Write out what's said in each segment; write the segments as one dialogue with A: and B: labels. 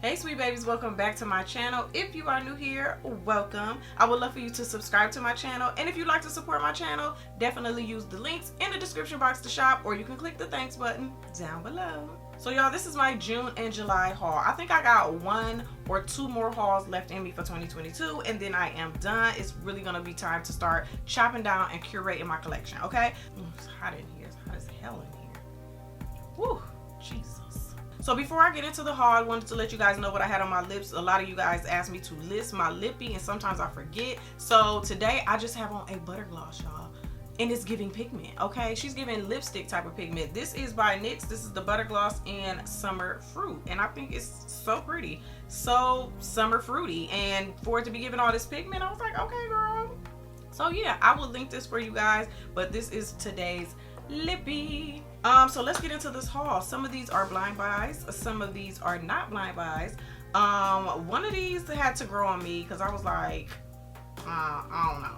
A: Hey sweet babies, welcome back to my channel. If you are new here, welcome. I would love for you to subscribe to my channel, and if you'd like to support my channel, definitely use the links in the description box to shop, or you can click the thanks button down below. So y'all, this is my June and July haul. I think I got 1 or 2 more hauls left in me for 2022, and then I am done. It's really gonna be time to start chopping down and curating my collection, okay? It's hot in here. It's hot as hell in here. Woo, Jesus. So before I get into the haul, I wanted to let you guys know what I had on my lips. A lot of you guys asked me to list my lippy, and sometimes I forget. So today I just have on a butter gloss, y'all, and it's giving pigment. Okay, she's giving lipstick type of pigment. This is by NYX. This is the butter gloss in Summer Fruit, and I think it's so pretty, so summer fruity. And for it to be giving all this pigment, I was like, okay, girl. So yeah, I will link this for you guys, but this is today's lippy. So let's get into this haul. Some of these are blind buys, some of these are not blind buys. One of these had to grow on me because I was like, I don't know.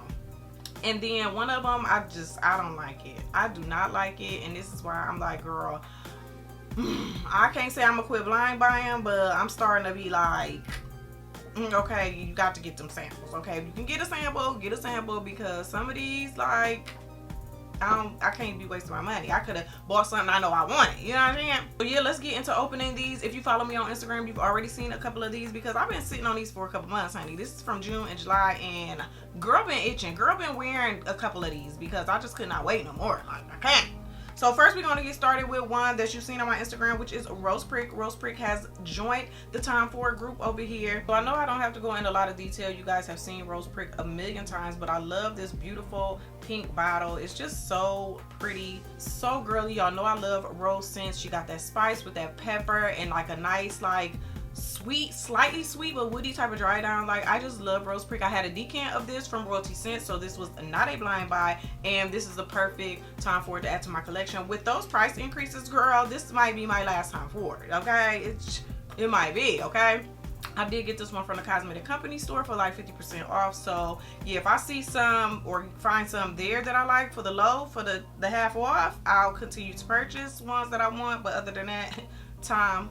A: And then one of them, I don't like it. I do not like it, and this is why I'm like, girl, I can't say I'm gonna quit blind buying, but I'm starting to be like, okay, you got to get them samples. Okay, if you can get a sample, because some of these, like, I can't be wasting my money. I could have bought something I know I wanted. You know what I'm saying? So yeah, let's get into opening these. If you follow me on Instagram, you've already seen a couple of these because I've been sitting on these for a couple months, honey. This is from June and July, and girl been itching. Girl been wearing a couple of these because I just could not wait no more. Like, I can't. So first we're going to get started with one that you've seen on my Instagram, which is Rose Prick. Rose Prick has joined the Time For group over here. So I know I don't have to go into a lot of detail. You guys have seen Rose Prick a million times, but I love this beautiful pink bottle. It's just so pretty, so girly. Y'all know I love rose scents. She got that spice with that pepper and like a nice, like, sweet, slightly sweet but woody type of dry down. Like, I just love Rose Prick. I had a decant of this from Royalty Scents, so this was not a blind buy, and this is the perfect time for it to add to my collection. With those price increases, girl, this might be my last time for it. Okay, it might be. Okay, I did get this one from the cosmetic company store for like 50% off. So yeah, if I see some or find some there that I like for the low, for the half off, I'll continue to purchase ones that I want. But other than that, time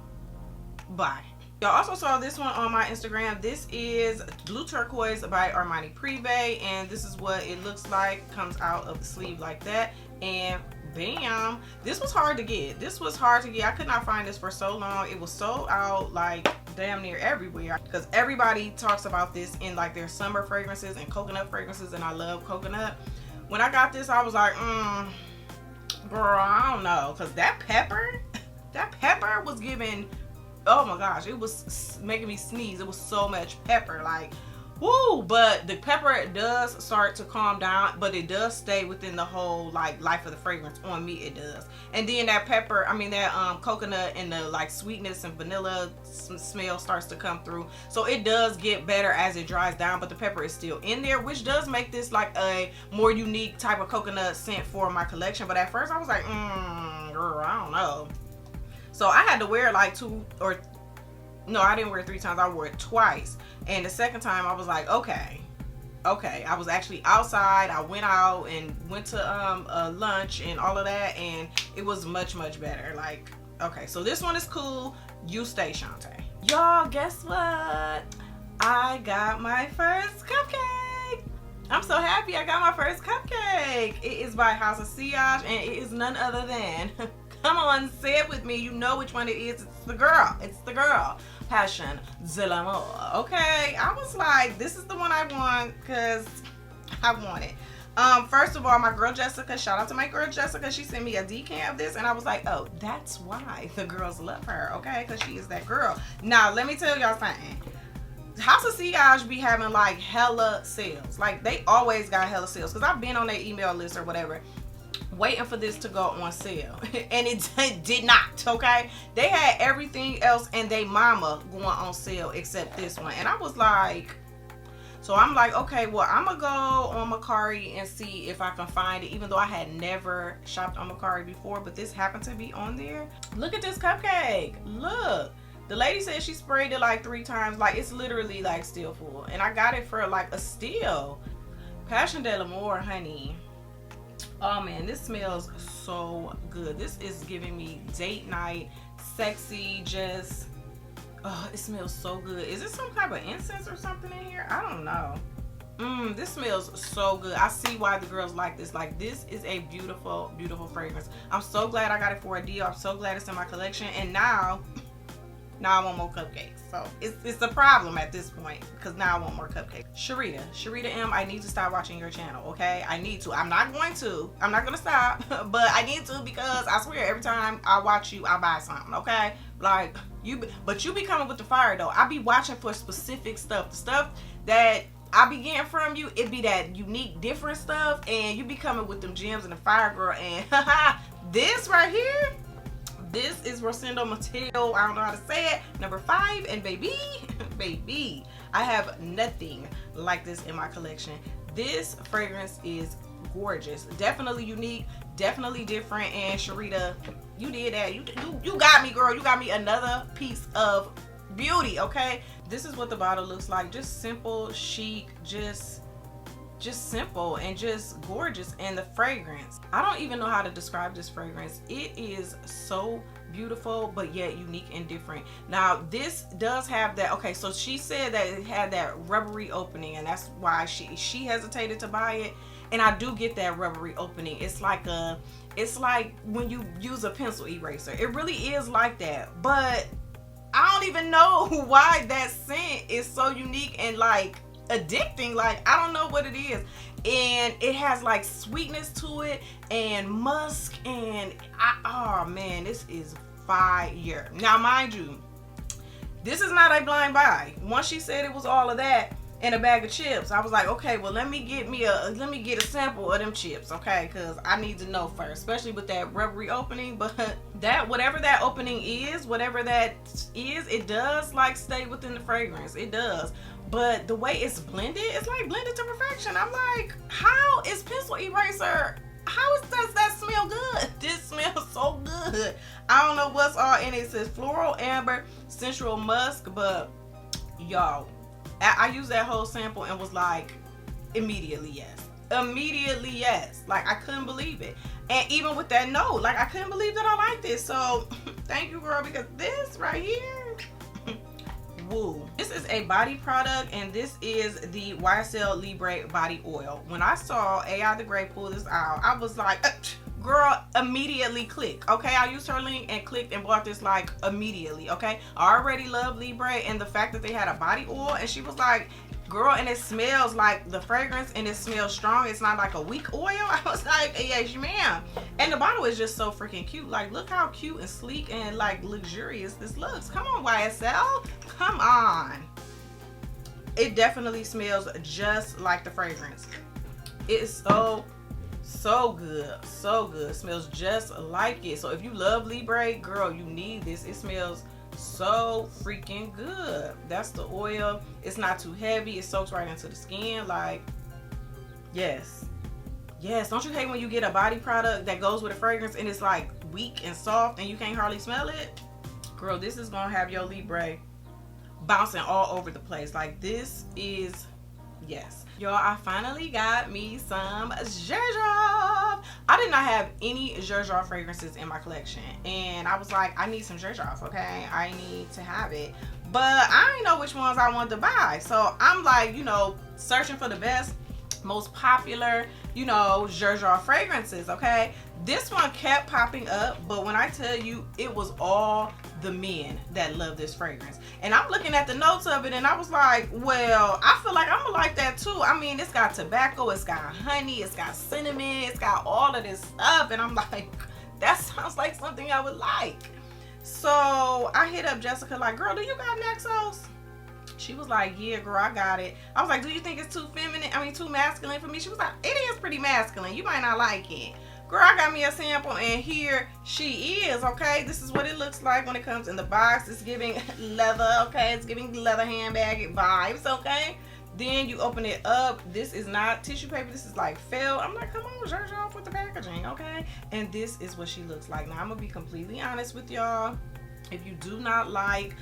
A: buy. Y'all also saw this one on my Instagram. This is Blue Turquoise by Armani Privé, and this is what it looks like. Comes out of the sleeve like that, and bam, this was hard to get. This was hard to get. I could not find this for so long. It was sold out like damn near everywhere because everybody talks about this in like their summer fragrances and coconut fragrances, and I love coconut. When I got this, I was like, girl, I don't know, because that pepper was giving, oh my gosh, it was making me sneeze. It was so much pepper, like, woo. But the pepper does start to calm down, but it does stay within the whole like life of the fragrance. On me, it does. And then that pepper, I mean that coconut and the like sweetness and vanilla smell starts to come through. So it does get better as it dries down, but the pepper is still in there, which does make this like a more unique type of coconut scent for my collection. But at first I was like, girl, I don't know. So I had to wear it like I didn't wear it 3 times. I wore it twice. And the second time I was like, okay. I was actually outside. I went out and went to lunch and all of that, and it was much, much better. Like, okay, so this one is cool. You stay, Shantae. Y'all, guess what? I got my first cupcake. I'm so happy I got my first cupcake. It is by House of Sillage, and it is none other than come on, say it with me. You know which one it is. It's the girl. It's the girl. Passion de l'amour. Okay, I was like, this is the one I want because I want it. First of all, my girl Jessica, shout out to my girl Jessica. She sent me a decant of this, and I was like, oh, that's why the girls love her. Okay, because she is that girl. Now, let me tell y'all something. House of Sillage be having like hella sales. Like, they always got hella sales because I've been on their email list or whatever, waiting for this to go on sale, and it did not. Okay, they had everything else and they mama going on sale except this one, and I was like, so I'm like, okay, well, I'm gonna go on Mercari and see if I can find it, even though I had never shopped on Mercari before, but this happened to be on there. Look at this cupcake. Look, the lady said she sprayed it like 3 times. Like, it's literally like still full, and I got it for like a steal. Passion de l'amour, honey. Oh man, this smells so good. This is giving me date night, sexy, just Oh, it smells so good. Is it some type of incense or something in here? I don't know. This smells so good. I see why the girls like this. Like, this is a beautiful, beautiful fragrance. I'm so glad I got it for a deal. I'm so glad it's in my collection. And now I want more cupcakes. So it's a problem at this point, because now I want more cupcakes. Sharita M, I need to start watching your channel, okay? I need to. I'm not going to stop, but I need to, because I swear every time I watch you, I buy something, okay? Like, but you be coming with the fire though. I be watching for specific stuff. The stuff that I be getting from you, it be that unique, different stuff, and you be coming with them gems and the fire, girl. And this right here, this is Roscendo Material. I don't know how to say it. Number 5, and baby, I have nothing like this in my collection. This fragrance is gorgeous, definitely unique, definitely different. And Sharita, you did that. You got me, girl. You got me another piece of beauty, okay? This is what the bottle looks like. Just simple, chic, just simple and just gorgeous. And the fragrance, I don't even know how to describe this fragrance. It is so beautiful, but yet unique and different. Now this does have that, okay, so she said that it had that rubbery opening, and that's why she hesitated to buy it. And I do get that rubbery opening. It's like when you use a pencil eraser. It really is like that. But I don't even know why that scent is so unique and like addicting. Like, I don't know what it is. And it has like sweetness to it and musk, and oh man, this is fire. Now mind you, this is not a blind buy. Once she said it was all of that and a bag of chips, I was like, okay, well let me get a sample of them chips, okay, because I need to know first, especially with that rubbery opening. But that, whatever that opening is, whatever that is, it does like stay within the fragrance. It does. But the way it's blended, it's like blended to perfection. I'm like, how is pencil eraser? Does that smell good? This smells so good. I don't know what's all in it. It says floral, amber, sensual musk, but y'all, I used that whole sample and was like, immediately yes. Like, I couldn't believe it. And even with that note, like, I couldn't believe that I liked this. So thank you, girl, because this right here, woo. This is a body product, and this is the YSL Libra Body Oil. When I saw AI the Great pull this out, I was like, girl, immediately click. Okay, I used her link and clicked and bought this like immediately. Okay, I already love Libra, and the fact that they had a body oil, and she was like, girl, and it smells like the fragrance, and it smells strong. It's not like a weak oil. I was like, yes ma'am. And the bottle is just so freaking cute. Like, look how cute and sleek and like luxurious this looks. Come on, YSL, come on. It definitely smells just like the fragrance. It is so good, so good. It smells just like it. So if you love Libra, girl, you need this. It smells so freaking good. That's the oil. It's not too heavy. It soaks right into the skin. Like, yes, don't you hate when you get a body product that goes with a fragrance and it's like weak and soft and you can't hardly smell it? Girl, this is gonna have your Libra bouncing all over the place. Like, this is, yes. Y'all, I finally got me some Gerjoff. I did not have any Gerjoff fragrances in my collection, and I was like, I need some Gerjoff, okay? I need to have it. But I didn't know which ones I wanted to buy. So I'm like, you know, searching for the best, most popular, you know, Gerjoff fragrances, okay? This one kept popping up, but when I tell you, it was all the men that love this fragrance. And I'm looking at the notes of it, and I was like, well, I feel like I'm gonna like that too. I mean, it's got tobacco, it's got honey, it's got cinnamon, it's got all of this stuff, and I'm like, that sounds like something I would like. So I hit up Jessica like, girl, do you got Naxos? She was like, yeah, girl, I got it. I was like, do you think it's too too masculine for me? She was like, it is pretty masculine. You might not like it. Girl, I got me a sample, and here she is, okay? This is what it looks like when it comes in the box. It's giving leather, okay? It's giving leather handbag vibes, okay? Then you open it up. This is not tissue paper. This is like felt. I'm like, come on, Gerjoff with the packaging, okay? And this is what she looks like. Now, I'm going to be completely honest with y'all. If you do not like,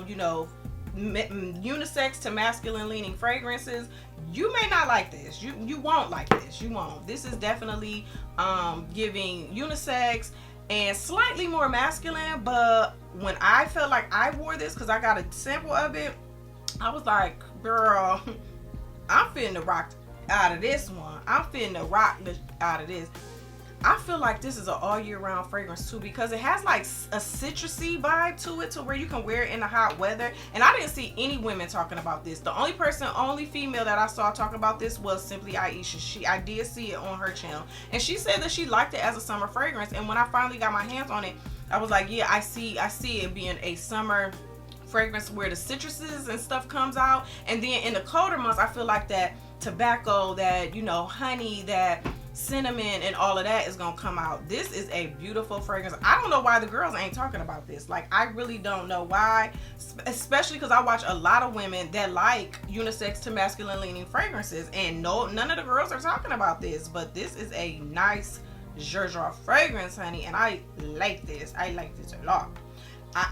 A: you know, unisex to masculine leaning fragrances, you may not like this. You won't like this. You won't. This is definitely giving unisex, and slightly more masculine. But when I felt like I wore this, because I got a sample of it, I was like, girl, I'm finna rock out of this one. I'm finna rock out of this. I feel like this is an all year round fragrance too, because it has like a citrusy vibe to it, to where you can wear it in the hot weather. And I didn't see any women talking about this. The only female that I saw talking about this was Simply Aisha. I did see it on her channel, and she said that she liked it as a summer fragrance. And when I finally got my hands on it, I was like, yeah, I see it being a summer fragrance where the citruses and stuff comes out. And then in the colder months, I feel like that tobacco, that, you know, honey, that cinnamon and all of that is gonna come out. This is a beautiful fragrance. I don't know why the girls ain't talking about this. Like, I really don't know why, especially because I watch a lot of women that like unisex to masculine leaning fragrances, and none of the girls are talking about this. But this is a nice Jour fragrance, honey, and I like this. I like this a lot.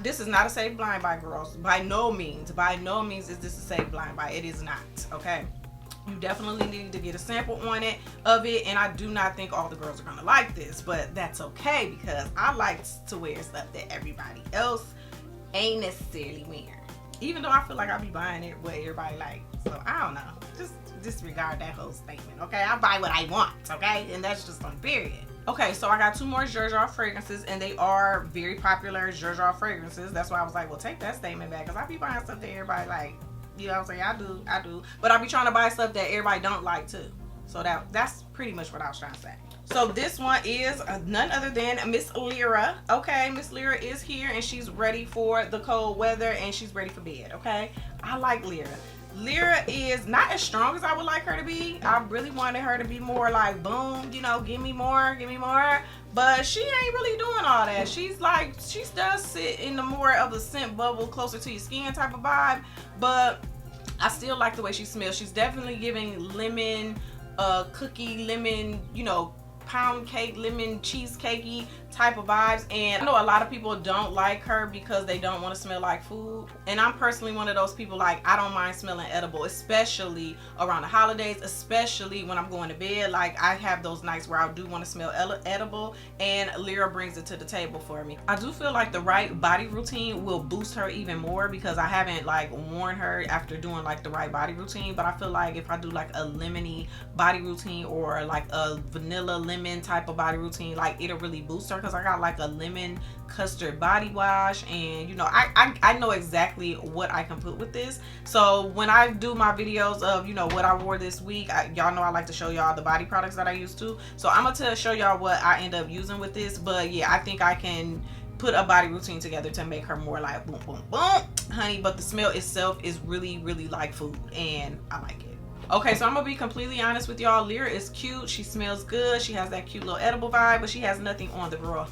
A: This is not a safe blind buy, girls. By no means is this a safe blind buy. It is not, okay? You definitely need to get a sample of it, and I do not think all the girls are gonna like this, but that's okay, because I like to wear stuff that everybody else ain't necessarily wearing. Even though I feel like I be buying it what everybody likes, so I don't know. Just disregard that whole statement, okay? I buy what I want, okay? And that's just on period. Okay, so I got 2 more Jour fragrances, and they are very popular Jour fragrances. That's why I was like, well, take that statement back, because I be buying stuff that everybody like. You know what I'm saying? I do. But I be trying to buy stuff that everybody don't like too. So that's pretty much what I was trying to say. So this one is none other than Miss Lira. Okay, Miss Lira is here, and she's ready for the cold weather, and she's ready for bed, okay? I like Lira. Lira is not as strong as I would like her to be. I really wanted her to be more like, boom, you know, give me more. But she ain't really doing all that. She's like, she does sit in the more of a scent bubble, closer to your skin type of vibe. But I still like the way she smells. She's definitely giving lemon, cookie, lemon, you know, pound cake, lemon cheesecakey type of vibes. And I know a lot of people don't like her because they don't want to smell like food, and I'm personally one of those people. Like, I don't mind smelling edible, especially around the holidays, especially when I'm going to bed. Like, I have those nights where I do want to smell edible, and Lira brings it to the table for me. I do feel like the right body routine will boost her even more, because I haven't like worn her after doing like the right body routine. But I feel like if I do like a lemony body routine, or like a vanilla lemon type of body routine, like, it'll really boost her, because I got like a lemon custard body wash, and you know, I know exactly what I can put with this. So when I do my videos of, you know, what I wore this week, y'all know I like to show y'all the body products that I use too. So I'm gonna show y'all what I end up using with this. But yeah, I think I can put a body routine together to make her more like boom boom boom, honey. But the smell itself is really like food, and I like it. Okay, so I'm gonna be completely honest with y'all. Lira is cute. She smells good. She has that cute little edible vibe, but she has nothing on the girl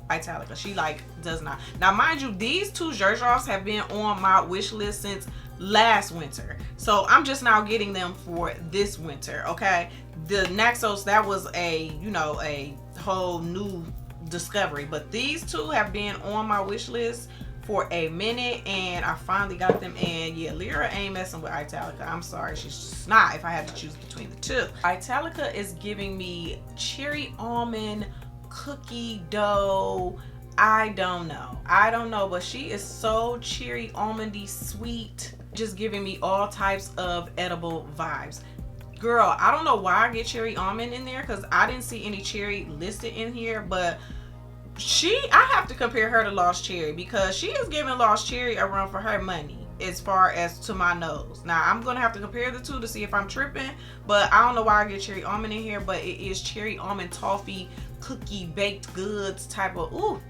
A: Italica. She like does not. Now, mind you, these 2 Jours have been on my wish list since last winter, so I'm just now getting them for this winter. Okay, the Naxos, that was a, you know, a whole new discovery, but these 2 have been on my wish list for a minute, and I finally got them. And yeah, Lira ain't messing with Italica. I'm sorry, she's just not, if I had to choose between the 2. Italica is giving me cherry almond cookie dough. I don't know, but she is so cherry almondy sweet, just giving me all types of edible vibes. Girl, I don't know why I get cherry almond in there, because I didn't see any cherry listed in here. But I have to compare her to Lost Cherry, because she is giving Lost Cherry a run for her money as far as to my nose. Now, I'm gonna have to compare the 2 to see if I'm tripping, but I don't know why I get cherry almond in here. But it is cherry almond toffee cookie baked goods type of, ooh,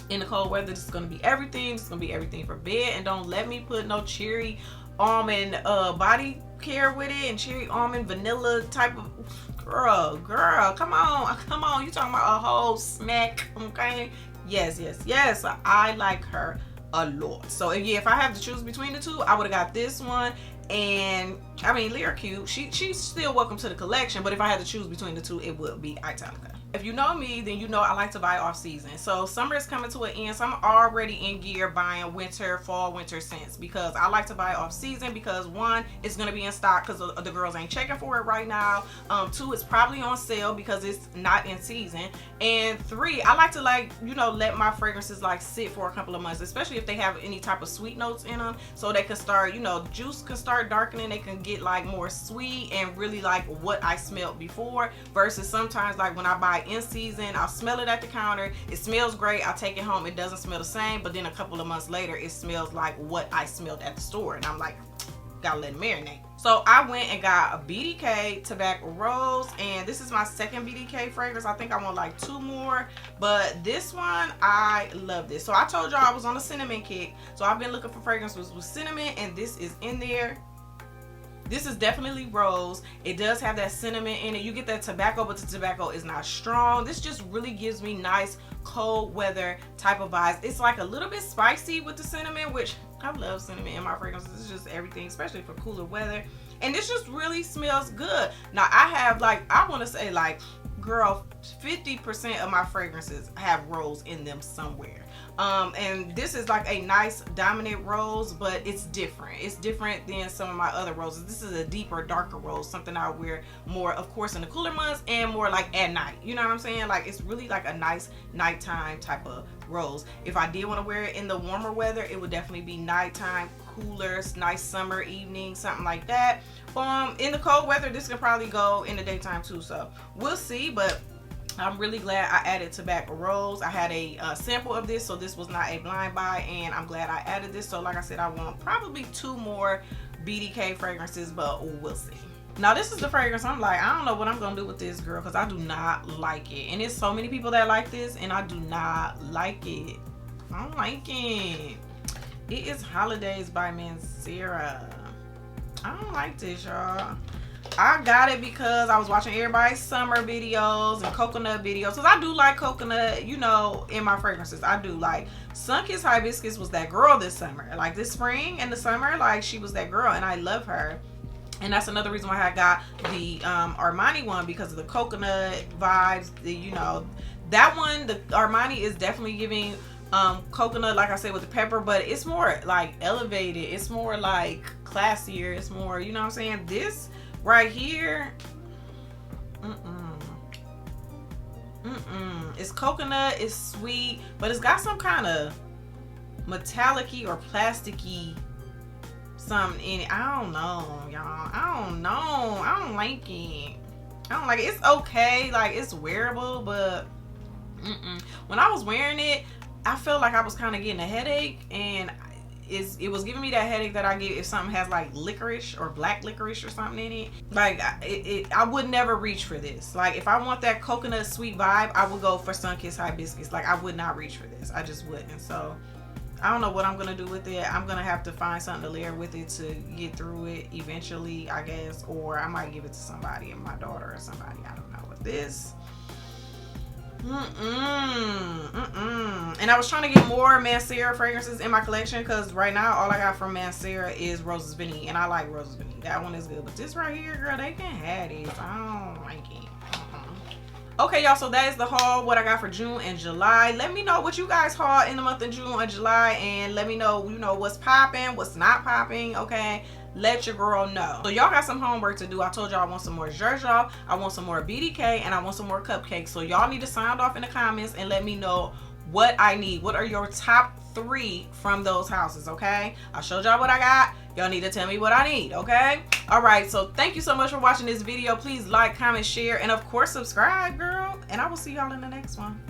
A: in the cold weather, this is gonna be everything. This is gonna be everything for bed. And don't let me put no cherry almond body care with it, and cherry almond vanilla type of, girl, come on, you talking about a whole snack, okay? Yes, I like her a lot. So yeah, if I have to choose between the 2, I would have got this one. And I mean, Lira cute, she's still welcome to the collection, but if I had to choose between the 2, it would be Italica. If you know me, then you know I like to buy off season. So summer is coming to an end, so I'm already in gear buying winter, fall, winter scents, because I like to buy off season because one, it's going to be in stock because the girls ain't checking for it right now. Two, it's probably on sale because it's not in season. And three, I like to, like, you know, let my fragrances like sit for a couple of months, especially if they have any type of sweet notes in them, so they can start, you know, juice can start darkening, they can get like more sweet and really like what I smelled before, versus sometimes like when I buy in season, I'll smell it at the counter, it smells great, I'll take it home, it doesn't smell the same, but then a couple of months later it smells like what I smelled at the store, and I'm like, gotta let it marinate. So I went and got a BDK Tobacco Rose, and this is my second BDK fragrance. I think I want like 2 more, but this one, I love this. So I told y'all I was on a cinnamon kick, so I've been looking for fragrances with cinnamon, and this is in there. This is definitely rose. It does have that cinnamon in it. You get that tobacco, but the tobacco is not strong. This just really gives me nice cold weather type of vibes. It's like a little bit spicy with the cinnamon, which I love cinnamon in my fragrances. It's just everything, especially for cooler weather. And this just really smells good. Now I have like, I want to say like, girl, 50% of my fragrances have rose in them somewhere. And this is like a nice dominant rose, but it's different. It's different than some of my other roses. This is a deeper, darker rose, something I wear more, of course, in the cooler months and more like at night. You know what I'm saying? Like, it's really like a nice nighttime type of rose. If I did want to wear it in the warmer weather, it would definitely be nighttime, cooler, nice summer evening, something like that. In the cold weather, this can probably go in the daytime too, so we'll see. But I'm really glad I added Tobacco Rose. I had a sample of this, so this was not a blind buy, and I'm glad I added this. So like I said, I want probably 2 more BDK fragrances, but we'll see. Now this is the fragrance I'm like, I don't know what I'm gonna do with this, girl, because I do not like it. And there's so many people that like this, and I do not like it. I don't like it. It is Holidays by Mancera. I don't like this, y'all. I got it because I was watching everybody's summer videos and coconut videos, because I do like coconut, you know, in my fragrances. I do. Like, Sunkissed Hibiscus was that girl this summer. Like, this spring and the summer, like, she was that girl, and I love her. And that's another reason why I got the Armani one, because of the coconut vibes. You know, that one, the Armani is definitely giving coconut, like I said, with the pepper, but it's more like elevated. It's more like classier. It's more, you know what I'm saying? This right here, it's coconut, it's sweet, but it's got some kind of metallic-y or plasticky something in it. I don't know, y'all. I don't know. I don't like it. I don't like it. It's okay, like, it's wearable, but when I was wearing it, I felt like I was kind of getting a headache, and it was giving me that headache that I get if something has like licorice or black licorice or something in it. Like, I would never reach for this. Like, if I want that coconut sweet vibe, I would go for Sunkissed Hibiscus. Like, I would not reach for this. I just wouldn't. So I don't know what I'm gonna do with it. I'm gonna have to find something to layer with it to get through it eventually, I guess, or I might give it to somebody, my daughter or somebody. I don't know. With this, and I was trying to get more Mancera fragrances in my collection, because right now all I got from Mancera is Roses Vanille, and I like Roses Vanille. That one is good, but this right here, girl, they can have this. I don't like it. Okay, y'all, so that is the haul, what I got for June and July. Let me know what you guys haul in the month of June or July, and let me know, you know, what's popping, what's not popping, okay? Let your girl know. So y'all got some homework to do. I told y'all I want some more Zherzhov, I want some more BDK, and I want some more cupcakes. So y'all need to sound off in the comments and let me know what I need. What are your top 3 from those houses, okay? I showed y'all what I got. Y'all need to tell me what I need, okay? All right, so thank you so much for watching this video. Please like, comment, share, and of course subscribe, girl. And I will see y'all in the next one.